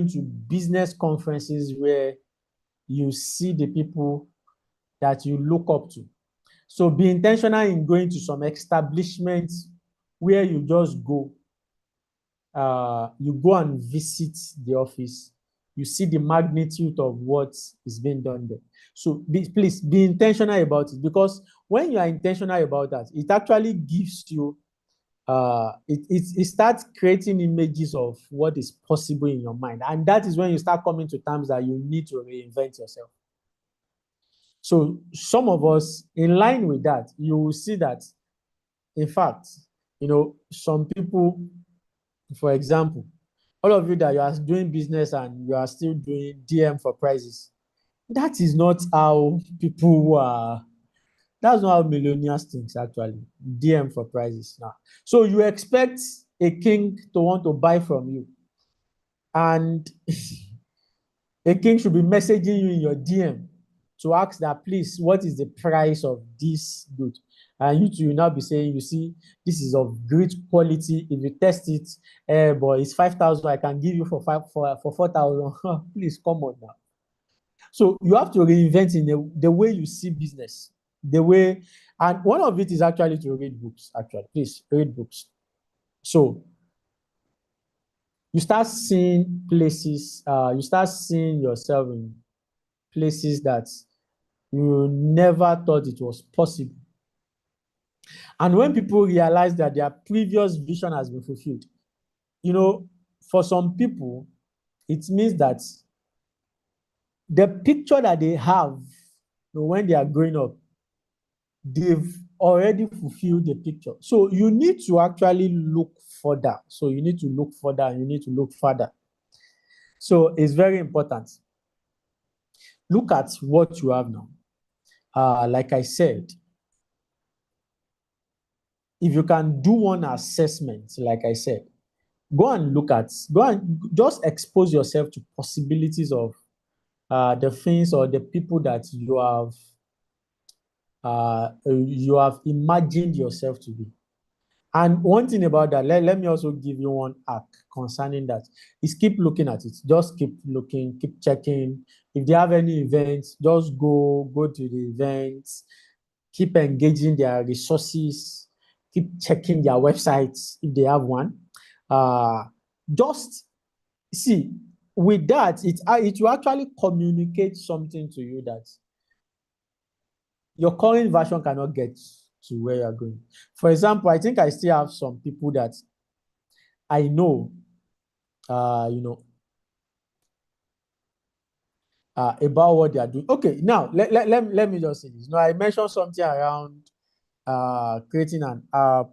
to business conferences where you see the people that you look up to. So be intentional in going to some establishments where you just go. You go and visit the office. You see the magnitude of what is being done there. So please be intentional about it, because when you are intentional about that, it actually gives you, it starts creating images of what is possible in your mind. And that is when you start coming to terms that you need to reinvent yourself. So some of us, in line with that, you will see that, in fact, some people, for example, all of you that you are doing business and you are still doing DM for prices, that is not how people who are, that's not how millionaires think, actually. DM for prices now. So you expect a king to want to buy from you, and a king should be messaging you in your DM to ask that, please, what is the price of this good? And you will now be saying, you see, this is of great quality. If you test it, but it's 5,000, I can give you for 4,000. Please come on now. So you have to reinvent in the way you see business, the way, and one of it is actually to read books. Actually, please read books. So you start seeing places, you start seeing yourself in places that you never thought it was possible. And when people realize that their previous vision has been fulfilled, for some people, it means that the picture that they have when they are growing up, they've already fulfilled the picture. So you need to actually look further. So you need to look further and you need to look further. So it's very important. Look at what you have now. Like I said, if you can do one assessment, like I said, go and just expose yourself to possibilities of the things or the people that you have imagined yourself to be. And one thing about that, let me also give you one hack concerning that, is keep looking at it. Just keep looking, keep checking. If they have any events, just go to the events, keep engaging their resources, keep checking their websites if they have one. Just see, with that, it will actually communicate something to you that your current version cannot get to where you're going. For example, I think I still have some people that I know, about what they are doing. Okay, now let me just say this. Now, I mentioned something around creating an app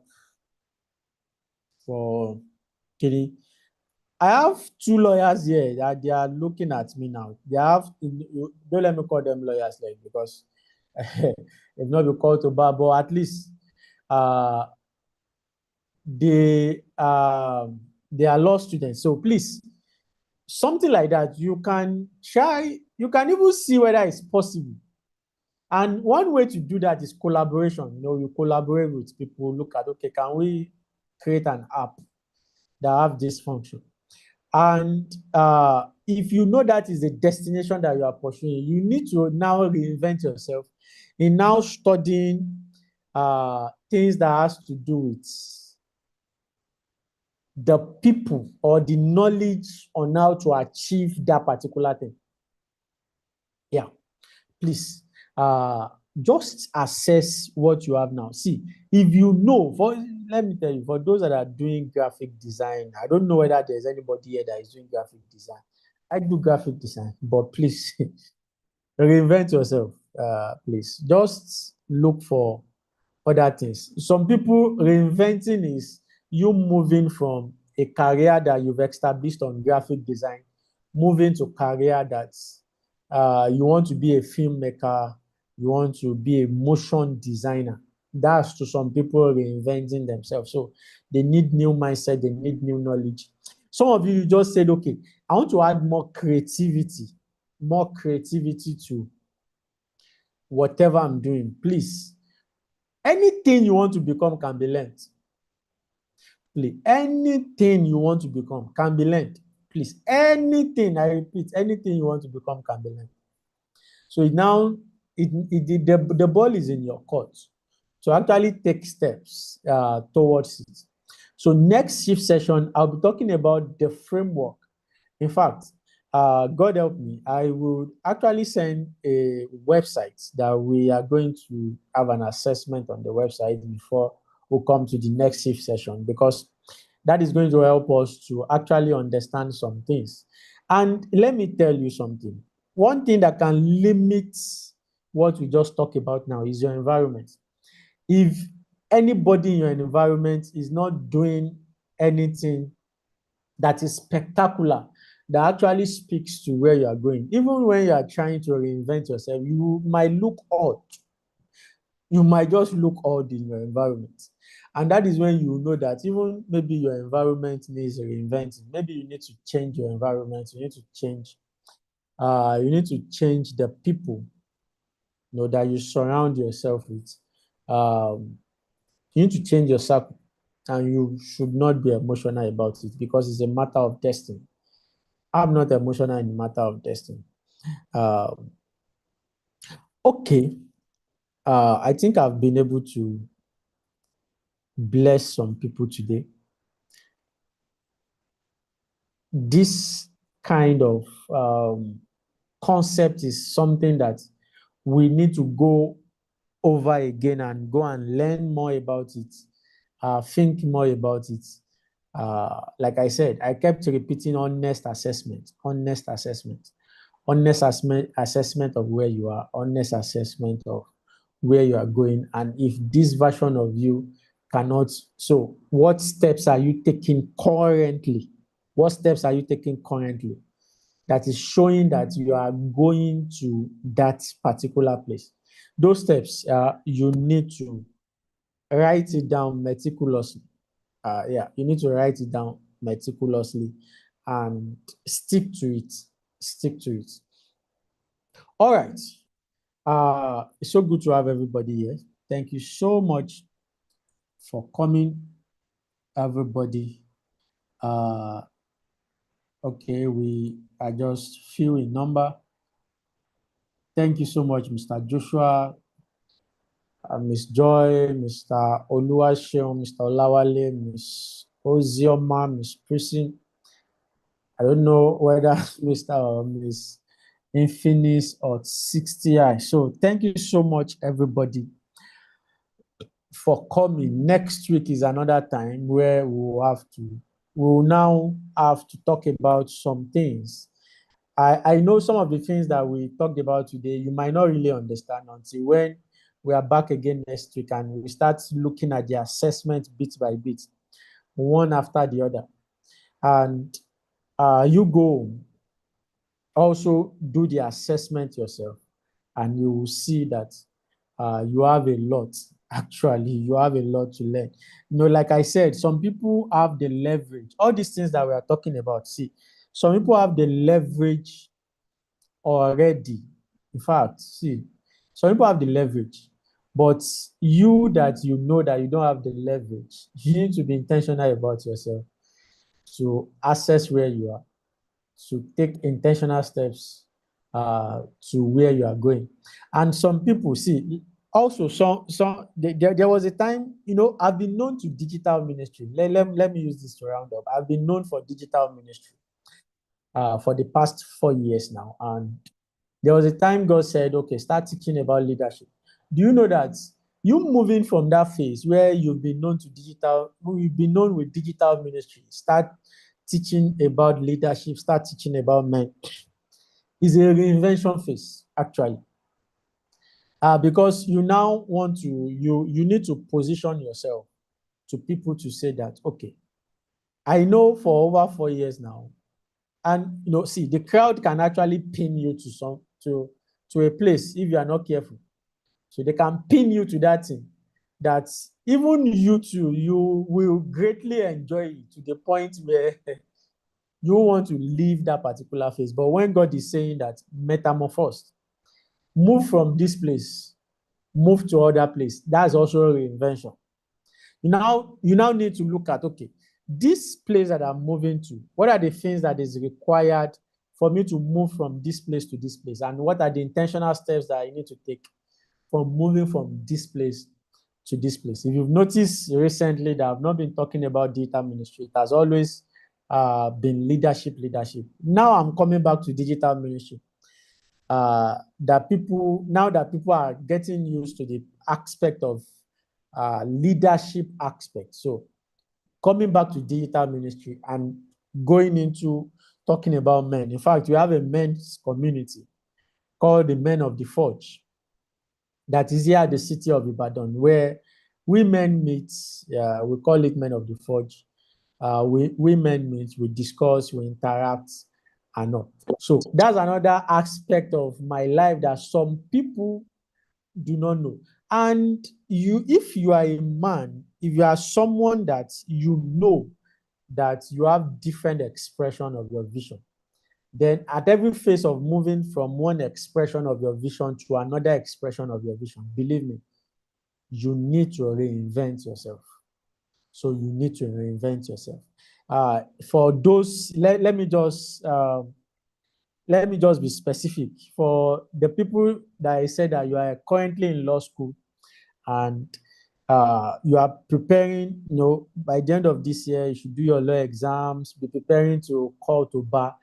for kidding. I have two lawyers here that they are looking at me now. They have, don't let me call them lawyers, like, because they've not been called to bar, but at least they are law students. So please, something like that, you can try, you can even see whether it's possible. And one way to do that is collaboration. You know, you collaborate with people, look at, okay, can we create an app that have this function? And if you know that is the destination that you are pursuing, you need to now reinvent yourself in now studying things that has to do with the people or the knowledge on how to achieve that particular thing. Yeah, please, just assess what you have now. See, if you know, let me tell you, for those that are doing graphic design, I don't know whether there's anybody here that is doing graphic design. I do graphic design, but please reinvent yourself. Please, just look for other things. Some people, reinventing is you moving from a career that you've established on graphic design, moving to career that's you want to be a filmmaker, you want to be a motion designer. That's to some people reinventing themselves. So they need new mindset, they need new knowledge. Some of you just said, okay, I want to add more creativity to whatever I'm doing. Please, anything you want to become can be learned. Please, anything you want to become can be learned. Please, anything, I repeat, anything you want to become can be learned. So now the ball is in your court to actually take steps towards it. So next shift session, I'll be talking about the framework. In fact, God help me, I will actually send a website that we are going to have an assessment on the website before we come to the next shift session, because that is going to help us to actually understand some things. And let me tell you something. One thing that can limit what we just talked about now is your environment. If anybody in your environment is not doing anything that is spectacular, that actually speaks to where you are going, even when you are trying to reinvent yourself, you might look odd. You might just look odd in your environment. And that is when you know that even maybe your environment needs reinventing. Maybe you need to change your environment. You need to change the people, you know, that you surround yourself with. You need to change your circle, and you should not be emotional about it, because it's a matter of destiny. I'm not emotional in the matter of destiny. Okay. I think I've been able to bless some people today. This kind of concept is something that we need to go over again and go and learn more about it, think more about it. Like I said, I kept repeating honest assessment of where you are, honest assessment of where you are going. And if this version of you cannot, so what steps are you taking currently? What steps are you taking currently that is showing that you are going to that particular place? Those steps, you need to write it down meticulously. You need to write it down meticulously and stick to it. Stick to it. All right. It's so good to have everybody here. Thank you so much for coming, everybody. Okay, we are just few in number. Thank you so much, Mr. Joshua, Miss Joy, Mr. Oluwaseun, Mr. Olawale, Miss Ozioma, Miss Prissy. I don't know whether Mr. or Miss Infinis or 60i. So thank you so much, everybody, for coming. Next week is another time where we'll now have to talk about some things. I know some of the things that we talked about today, you might not really understand until when we are back again next week and we start looking at the assessment bit by bit, one after the other. And you go also do the assessment yourself, and you will see that you have a lot. Actually, you have a lot to learn. Like I said, some people have the leverage. All these things that we are talking about, see, some people have the leverage already. In fact, see, some people have the leverage, but you that you know that you don't have the leverage, you need to be intentional about yourself to assess where you are, to take intentional steps to where you are going. And some people, see, also there was a time, I've been known to digital ministry. Let me use this to round up. I've been known for digital ministry for the past 4 years now. And there was a time God said, okay, start teaching about leadership. Do you know that you moving from that phase where you've been known with digital ministry, start teaching about leadership, start teaching about men, is a reinvention phase, actually. Because you now you need to position yourself to people to say that, okay, I know for over 4 years now, and see, the crowd can actually pin you to a place if you are not careful. So they can pin you to that thing that even you too, you will greatly enjoy it to the point where you want to leave that particular phase. But when God is saying that metamorphose, move from this place, move to other place, that's also a reinvention. You now need to look at, okay, this place that I'm moving to, what are the things that is required for me to move from this place to this place? And what are the intentional steps that I need to take from moving from this place to this place? If you've noticed recently that I've not been talking about digital ministry, it has always been leadership. Now I'm coming back to digital ministry. That people are getting used to the aspect of leadership aspect. So coming back to digital ministry and going into talking about men. In fact, we have a men's community called the Men of the Forge that is here at the city of Ibadan, where women meet. We call it Men of the Forge. We men meet, we discuss, we interact, and all. So that's another aspect of my life that some people do not know. And if you are a man, if you are someone that you know that you have different expression of your vision, then at every phase of moving from one expression of your vision to another expression of your vision, believe me, you need to reinvent yourself. So you need to reinvent yourself. For those, let me just be specific. For the people that I said that you are currently in law school and you are preparing, by the end of this year, you should do your law exams, be preparing to call to bar.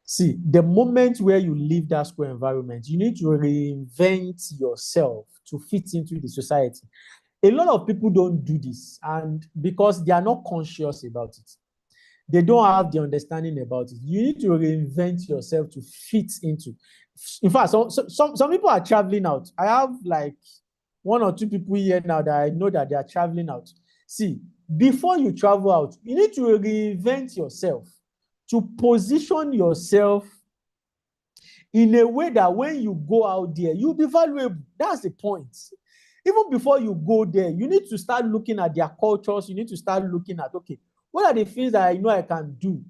See, the moment where you leave that school environment, you need to reinvent yourself to fit into the society. A lot of people don't do this, and because they are not conscious about it, they don't have the understanding about it. You need to reinvent yourself to fit into. In fact, some people are traveling out. I have like 1 or 2 people here now that I know that they are traveling out. See, before you travel out, you need to reinvent yourself to position yourself in a way that when you go out there, you'll be valuable. That's the point. Even before you go there, you need to start looking at their cultures. You need to start looking at, okay, what are the things that I know I can do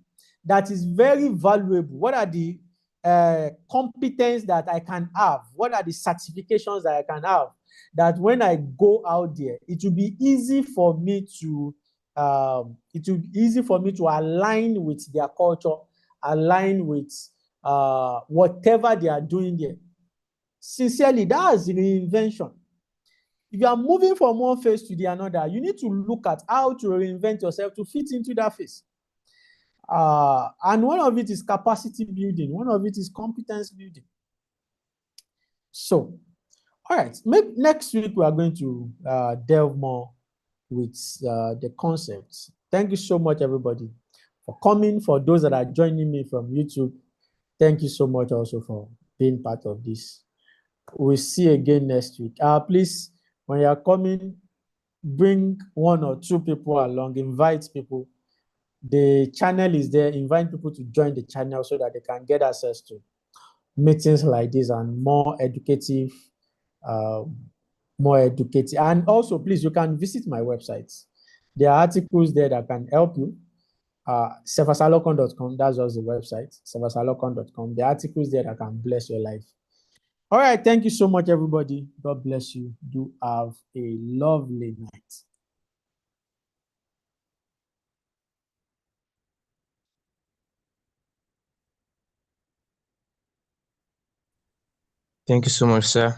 that is very valuable? What are the competence that I can have? What are the certifications that I can have that when I go out there, it will be easy for me to align with their culture, align with whatever they are doing there. Sincerely, that is reinvention. If you are moving from one phase to the another, you need to look at how to reinvent yourself to fit into that phase. And one of it is capacity building. One of it is competence building. So, all right, next week we are going to delve more with the concepts. Thank you so much, everybody, for coming. For those that are joining me from YouTube, Thank you so much also for being part of this. We'll see you again next week. Please, when you are coming, bring 1 or 2 people along, invite people. The channel is there. Invite people to join the channel so that they can get access to meetings like this and more educative. And also, please, you can visit my website. There are articles there that can help you. Cephasalokan.com, that's just the website, cephasalokan.com. The articles there that can bless your life. All right, thank you so much, everybody. God bless you. Do have a lovely night. Thank you so much, sir.